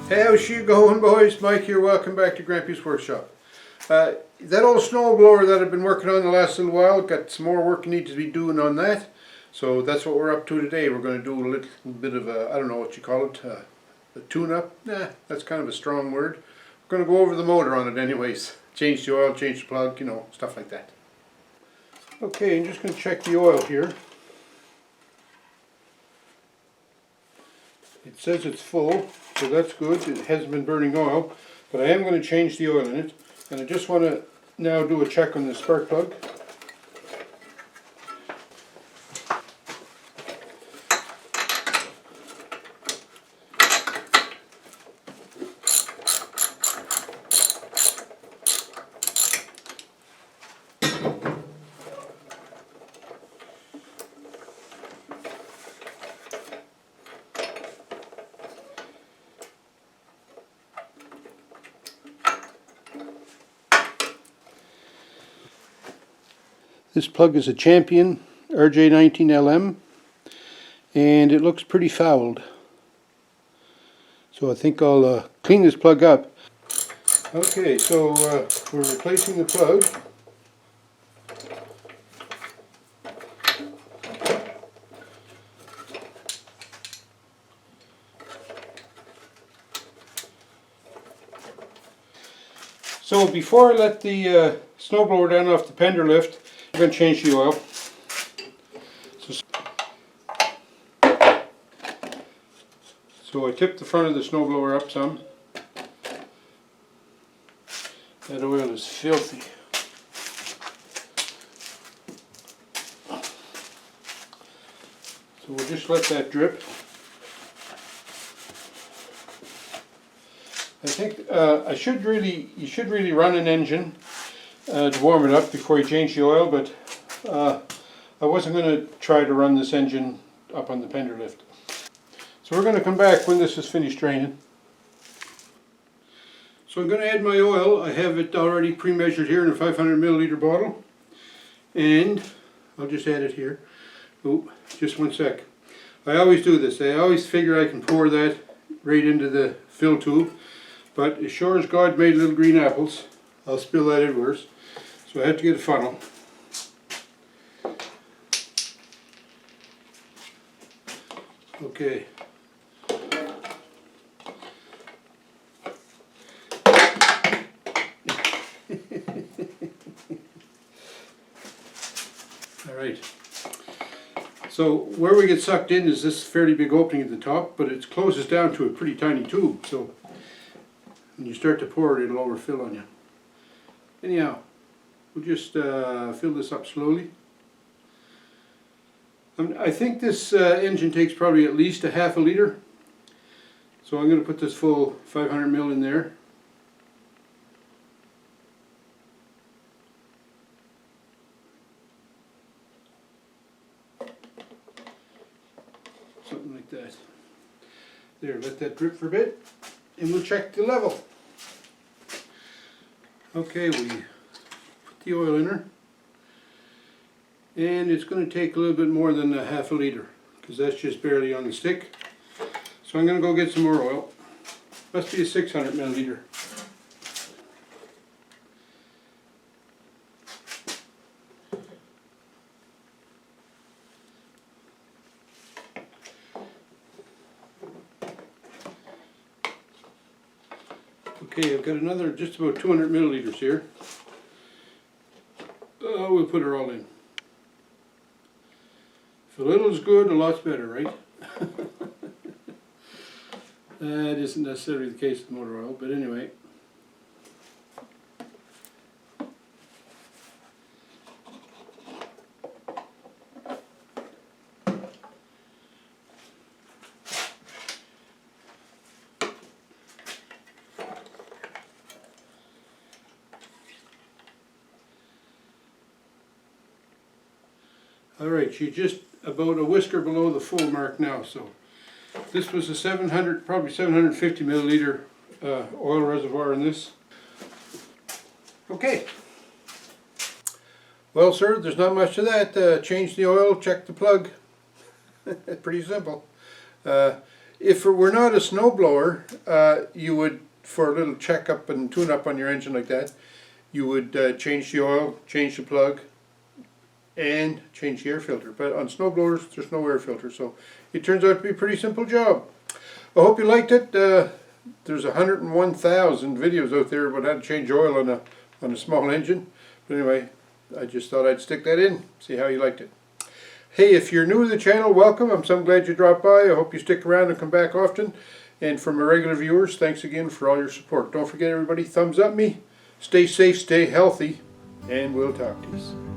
Hey, how's you going, boys? Mike here, welcome back to Grampie's workshop. That old snow blower that I've been working on the last little while, got some more work need to be doing on that. So that's what we're up to today. We're going to do a little bit of a, I don't know what you call it, a tune-up? Nah, that's kind of a strong word. We're going to go over the motor on it anyways. Change the oil, change the plug, you know, stuff like that. Okay, I'm just going to check the oil here. It says it's full, so that's good. It hasn't been burning oil, but I am going to change the oil in it. And I just want to now do a check on the spark plug. This plug is a Champion RJ19LM and it looks pretty fouled. So I think I'll clean this plug up. Okay, so we're replacing the plug. So before I let the snowblower down off the fender lift, I'm going to change the oil. So I tipped the front of the snowblower up some. That oil is filthy. So we'll just let that drip. I think you should really run an engine to warm it up before you change the oil, but I wasn't going to try to run this engine up on the fender lift. So we're going to come back when this is finished draining. So I'm going to add my oil. I have it already pre-measured here in a 500 milliliter bottle, and I'll just add it here. Oh, just one sec. I always do this. I always figure I can pour that right into the fill tube, but as sure as God made little green apples, I'll spill that everywhere. So I have to get a funnel. Okay. Alright. So where we get sucked in is this fairly big opening at the top, but it closes down to a pretty tiny tube, so when you start to pour it, it'll overfill on you. Anyhow, we'll just fill this up slowly. I think this engine takes probably at least a half a liter. So I'm going to put this full 500 ml in there. Something like that. There, let that drip for a bit and we'll check the level. Okay, we put the oil in her. And it's going to take a little bit more than a half a liter because that's just barely on the stick. So I'm going to go get some more oil. Must be a 600 milliliter. Okay, I've got another just about 200 milliliters here. We'll put her all in. If a little is good, a lot's better, right? That isn't necessarily the case with motor oil, but anyway. Alright, she's just about a whisker below the full mark now, so this was a 700, probably 750 milliliter oil reservoir in this. Okay. Well, sir, there's not much to that. Change the oil, check the plug. Pretty simple. If it were not a snowblower, you would, for a little checkup and tune-up on your engine like that, you would change the oil, change the plug, and change the air filter. But on snowblowers, there's no air filter, so it turns out to be a pretty simple job. I hope you liked it. There's 101,000 videos out there about how to change oil on a small engine. But anyway, I just thought I'd stick that in, see how you liked it. Hey, if you're new to the channel, welcome. I'm so glad you dropped by. I hope you stick around and come back often. And for my regular viewers, thanks again for all your support. Don't forget, everybody, thumbs up me. Stay safe, stay healthy, and we'll talk to you.